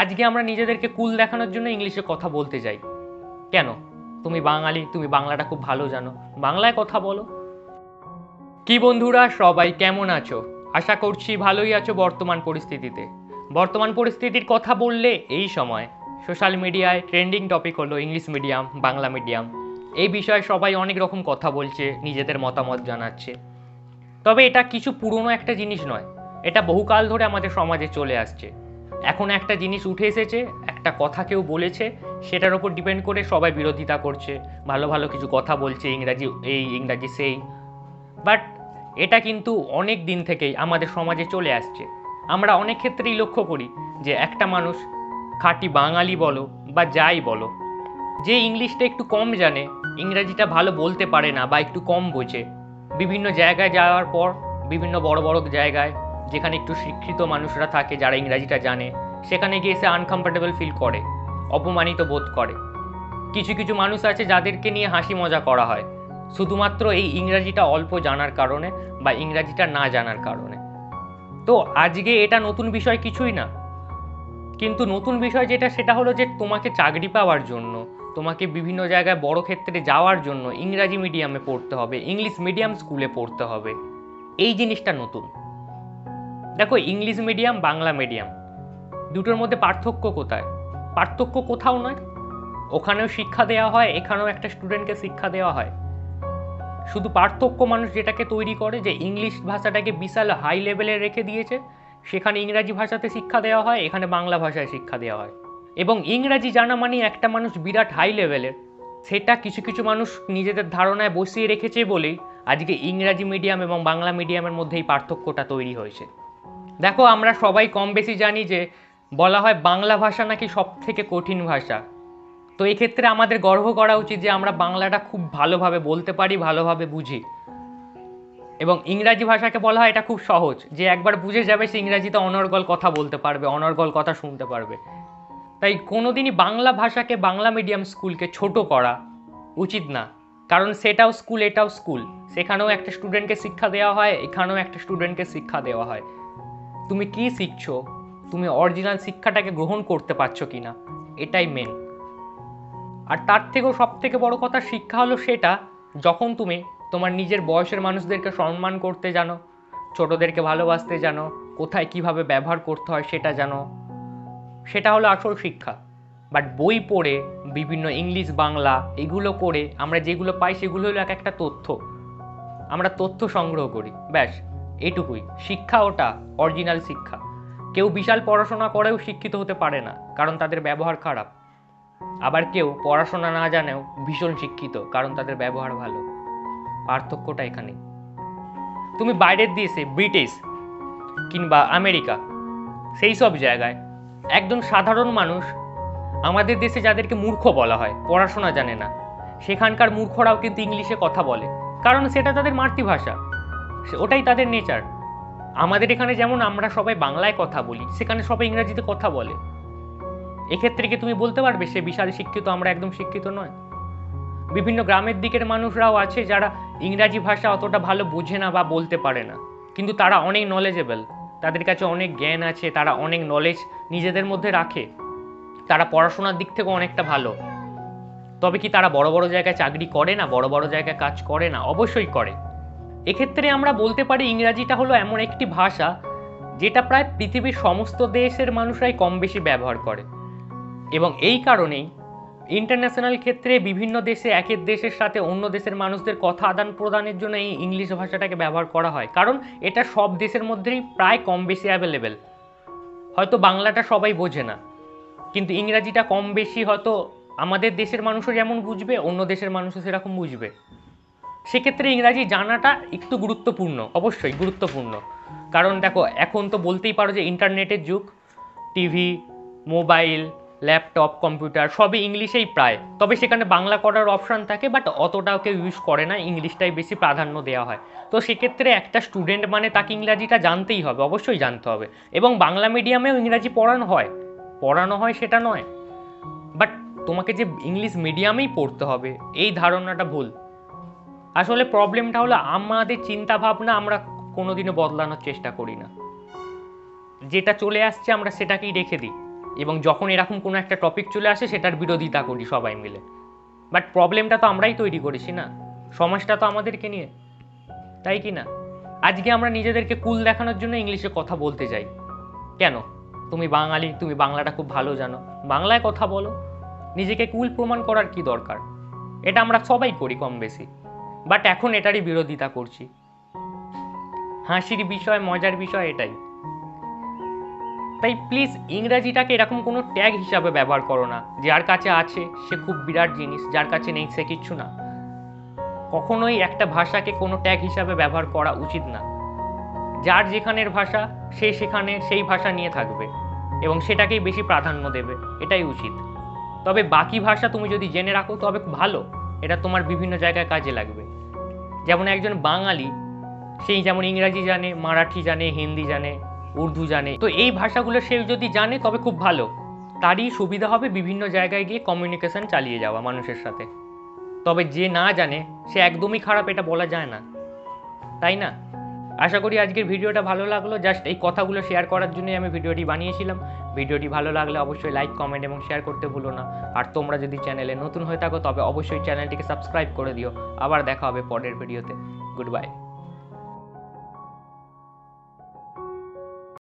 আজকে আমরা নিজেদেরকে কুল দেখানোর জন্য ইংলিশে কথা বলতে যাই। কেন? তুমি বাঙালি, তুমি বাংলাটা খুব ভালো জানো, বাংলায় কথা বলো। কি বন্ধুরা, সবাই কেমন আছো? আশা করছি ভালোই আছো। বর্তমান পরিস্থিতির কথা বললে এই সময় সোশ্যাল মিডিয়ায় ট্রেন্ডিং টপিক হলো ইংলিশ মিডিয়াম, বাংলা মিডিয়াম। এই বিষয়ে সবাই অনেক রকম কথা বলছে, নিজেদের মতামত জানাচ্ছে। তবে এটা কিছু পুরনো একটা জিনিস নয়, এটা বহুকাল ধরে আমাদের সমাজে চলে আসছে। এখন একটা জিনিস উঠে এসেছে, একটা কথা কেউ বলেছে, সেটার উপর ডিপেন্ড করে সবাই বিরোধিতা করছে, ভালো ভালো কিছু কথা বলছে, ইংরাজি এই ইংরাজি সেই। বাট এটা কিন্তু অনেক দিন থেকেই আমাদের সমাজে চলে আসছে। আমরা অনেক ক্ষেত্রেই লক্ষ্য করি যে একটা মানুষ, খাঁটি বাঙালি বলো বা যাই বলো, যে ইংলিশটা একটু কম জানে, ইংরাজিটা ভালো বলতে পারে না বা একটু কম বোঝে, বিভিন্ন জায়গায় যাওয়ার পর, বিভিন্ন বড় বড় জায়গায় যেখানে একটু শিক্ষিত মানুষরা থাকে যারা ইংরাজিটা জানে, সেখানে গিয়ে এসে আনকমফর্টেবল ফিল করে, অপমানিত বোধ করে। কিছু কিছু মানুষ আছে যাদেরকে নিয়ে হাসি মজা করা হয় শুধুমাত্র এই ইংরাজিটা অল্প জানার কারণে বা ইংরাজিটা না জানার কারণে। তো আজকে এটা নতুন বিষয় কিছুই না, কিন্তু নতুন বিষয় যেটা, সেটা হলো যে তোমাকে চাকরি পাওয়ার জন্য, তোমাকে বিভিন্ন জায়গায় বড় ক্ষেত্রে যাওয়ার জন্য ইংরাজি মিডিয়ামে পড়তে হবে, ইংলিশ মিডিয়াম স্কুলে পড়তে হবে। এই জিনিসটা নতুন। দেখো, ইংলিশ মিডিয়াম, বাংলা মিডিয়াম, দুটোর মধ্যে পার্থক্য কোথায়? পার্থক্য কোথাও নয়। ওখানেও শিক্ষা দেওয়া হয়, এখানেও একটা স্টুডেন্টকে শিক্ষা দেওয়া হয়। শুধু পার্থক্য মানুষ যেটাকে তৈরি করে, যে ইংলিশ ভাষাটাকে বিশাল হাই লেভেলে রেখে দিয়েছে, সেখানে ইংরাজি ভাষাতে শিক্ষা দেওয়া হয়, এখানে বাংলা ভাষায় শিক্ষা দেওয়া হয়। এবং ইংরাজি জানা মানে একটা মানুষ বিরাট হাই লেভেলের, সেটা কিছু কিছু মানুষ নিজেদের ধারণায় বসিয়ে রেখেছে বলেই আজকে ইংরাজি মিডিয়াম এবং বাংলা মিডিয়ামের মধ্যে এই পার্থক্যটা তৈরি হয়েছে। দেখো, আমরা সবাই কম বেশি জানি যে বলা হয় বাংলা ভাষা নাকি সব থেকে কঠিন ভাষা। তো এক্ষেত্রে আমাদের গর্ব করা উচিত যে আমরা বাংলাটা খুব ভালোভাবে বলতে পারি, ভালোভাবে বুঝি। এবং ইংরাজি ভাষাকে বলা হয় এটা খুব সহজ, যে একবার বুঝে যাবে সে ইংরাজিতে অনর্গল কথা বলতে পারবে, অনর্গল কথা শুনতে পারবে। তাই কোনোদিনই বাংলা ভাষাকে, বাংলা মিডিয়াম স্কুলকে ছোট করা উচিত না। কারণ সেটাও স্কুল, এটাও স্কুল। সেখানেও একটা স্টুডেন্টকে শিক্ষা দেওয়া হয়, এখানেও একটা স্টুডেন্টকে শিক্ষা দেওয়া হয়। তুমি কি শিখছো, তুমি অরিজিনাল শিক্ষাটাকে গ্রহণ করতে পারছো কিনা, এটাই মেন। আর তার থেকেও সব থেকে বড় কথা, শিক্ষা হলো সেটা যখন তুমি তোমার নিজের বয়সের মানুষদেরকে সম্মান করতে জানো, ছোটদেরকে ভালোবাসতে জানো, কোথায় কিভাবে ব্যবহার করতে হয় সেটা জানো, সেটা হলো আসল শিক্ষা। বাট বই পড়ে, বিভিন্ন ইংলিশ বাংলা এগুলো করে আমরা যেগুলো পাই সেগুলো হলো এক একটা তথ্য। আমরা তথ্য সংগ্রহ করি, ব্যাস এটুকুই শিক্ষা। ওটা অরিজিনাল শিক্ষা। কেউ বিশাল পড়াশোনা করেও শিক্ষিত হতে পারে না, কারণ তাদের ব্যবহার খারাপ। আবার কেউ পড়াশোনা না জানেও ভীষণ শিক্ষিত, কারণ তাদের ব্যবহার ভালো। পার্থক্যটা এখানে। তুমি বাইরের দেশে, ব্রিটিশ কিংবা আমেরিকা, সেই সব জায়গায় একজন সাধারণ মানুষ, আমাদের দেশে যাদেরকে মূর্খ বলা হয়, পড়াশোনা জানে না, সেখানকার মূর্খরাও কিন্তু ইংলিশে কথা বলে, কারণ সেটা তাদের মাতৃভাষা, ওটাই তাদের নেচার। আমাদের এখানে যেমন আমরা সবাই বাংলায় কথা বলি, সেখানে সবাই ইংরেজিতে কথা বলে। এক্ষেত্রে কি তুমি বলতে পারবে সে বিশাল শিক্ষিত, আমরা একদম শিক্ষিত নয়? বিভিন্ন গ্রামের দিকের মানুষরাও আছে যারা ইংরাজি ভাষা অতটা ভালো বোঝে না বা বলতে পারে না, কিন্তু তারা অনেক নলেজেবল, তাদের কাছে অনেক জ্ঞান আছে, তারা অনেক নলেজ নিজেদের মধ্যে রাখে, তারা পড়াশোনার দিক থেকে অনেকটা ভালো। তবে কি তারা বড় বড় জায়গায় চাকরি করে না, বড় বড় জায়গায় কাজ করে না? অবশ্যই করে। এক্ষেত্রে আমরা বলতে পারি ইংরাজিটা হলো এমন একটি ভাষা যেটা প্রায় পৃথিবীর সমস্ত দেশের মানুষরাই কম বেশি ব্যবহার করে। এবং এই কারণেই ইন্টারন্যাশনাল ক্ষেত্রে বিভিন্ন দেশে একের দেশের সাথে অন্য দেশের মানুষদের কথা আদান প্রদানের জন্য এই ইংলিশ ভাষাটাকে ব্যবহার করা হয়, কারণ এটা সব দেশের মধ্যেই প্রায় কম বেশি অ্যাভেলেবেল। হয়তো বাংলাটা সবাই বোঝে না, কিন্তু ইংরাজিটা কম বেশি হয়তো আমাদের দেশের মানুষও যেমন বুঝবে, অন্য দেশের মানুষও সেরকম বুঝবে। সেক্ষেত্রে ইংরাজি জানাটা একটু গুরুত্বপূর্ণ, অবশ্যই গুরুত্বপূর্ণ। কারণ দেখো, এখন তো বলতেই পারো যে ইন্টারনেটের যুগ, টিভি, মোবাইল, ল্যাপটপ, কম্পিউটার সবই ইংলিশেই প্রায়। তবে সেখানে বাংলা করার অপশান থাকে, বাট অতটাও কেউ ইউজ করে না, ইংলিশটাই বেশি প্রাধান্য দেওয়া হয়। তো সেক্ষেত্রে একটা স্টুডেন্ট মানে তাকে ইংরাজিটা জানতেই হবে, অবশ্যই জানতে হবে। এবং বাংলা মিডিয়ামেও ইংরাজি পড়ানো হয় সেটা নয়, বাট তোমাকে যে ইংলিশ মিডিয়ামেই পড়তে হবে এই ধারণাটা ভুল। আসলে প্রবলেমটা হলো আমাদের চিন্তা ভাবনা আমরা কোনোদিনও বদলানোর চেষ্টা করি না। যেটা চলে আসছে আমরা সেটাকেই রেখে দিই। এবং যখন এরকম কোনো একটা টপিক চলে আসে সেটার বিরোধিতা করি সবাই মিলে। বাট প্রবলেমটা তো আমরাই তৈরি করেছি না, সমাজটা তো আমাদেরকে নিয়ে, তাই কি না? আজকে আমরা নিজেদেরকে কুল দেখানোর জন্য ইংলিশে কথা বলতে যাই। কেন? তুমি বাঙালি, তুমি বাংলাটা খুব ভালো জানো, বাংলায় কথা বলো। নিজেকে কুল প্রমাণ করার কি দরকার? এটা আমরা সবাই করি কম বেশি, বাট এখন এটারই বিরোধিতা করছি। হাসির বিষয়, মজার বিষয় এটাই। তাই প্লিজ ইংরাজিটাকে এরকম কোনো ট্যাগ হিসাবে ব্যবহার করো না, যার কাছে আছে সে খুব বিরাট জিনিস, যার কাছে নেই সে কিচ্ছু না। কখনোই একটা ভাষাকে কোনো ট্যাগ হিসাবে ব্যবহার করা উচিত না। যার যেখানের ভাষা সে সেখানে সেই ভাষা নিয়ে থাকবে এবং সেটাকেই বেশি প্রাধান্য দেবে, এটাই উচিত। তবে বাকি ভাষা তুমি যদি জেনে রাখো তবে ভালো, এটা তোমার বিভিন্ন জায়গায় কাজে লাগবে। যেমন একজন বাঙালি, সেই যেমন ইংরাজি জানে, মারাঠি জানে, হিন্দি জানে, উর্দু জানে, তো এই ভাষাগুলো সে যদি জানে তবে খুব ভালো, তারই সুবিধা হবে বিভিন্ন জায়গায় গিয়ে কমিউনিকেশন চালিয়ে যাওয়া মানুষের সাথে। তবে যে না জানে সে একদমই খারাপ, এটা বলা যায় না, তাই না? আশা করি আজকের ভিডিওটা ভালো লাগলো। জাস্ট এই কথাগুলো শেয়ার করার জন্যই আমি ভিডিওটি বানিয়েছিলাম। ভিডিওটি ভালো লাগলে অবশ্যই লাইক, কমেন্ট এবং শেয়ার করতে ভুলো না। আর তোমরা যদি চ্যানেলে নতুন হয়ে থাকো তবে অবশ্যই চ্যানেলটিকে সাবস্ক্রাইব করে দিও। আবার দেখা হবে পরের ভিডিওতে। Good bye.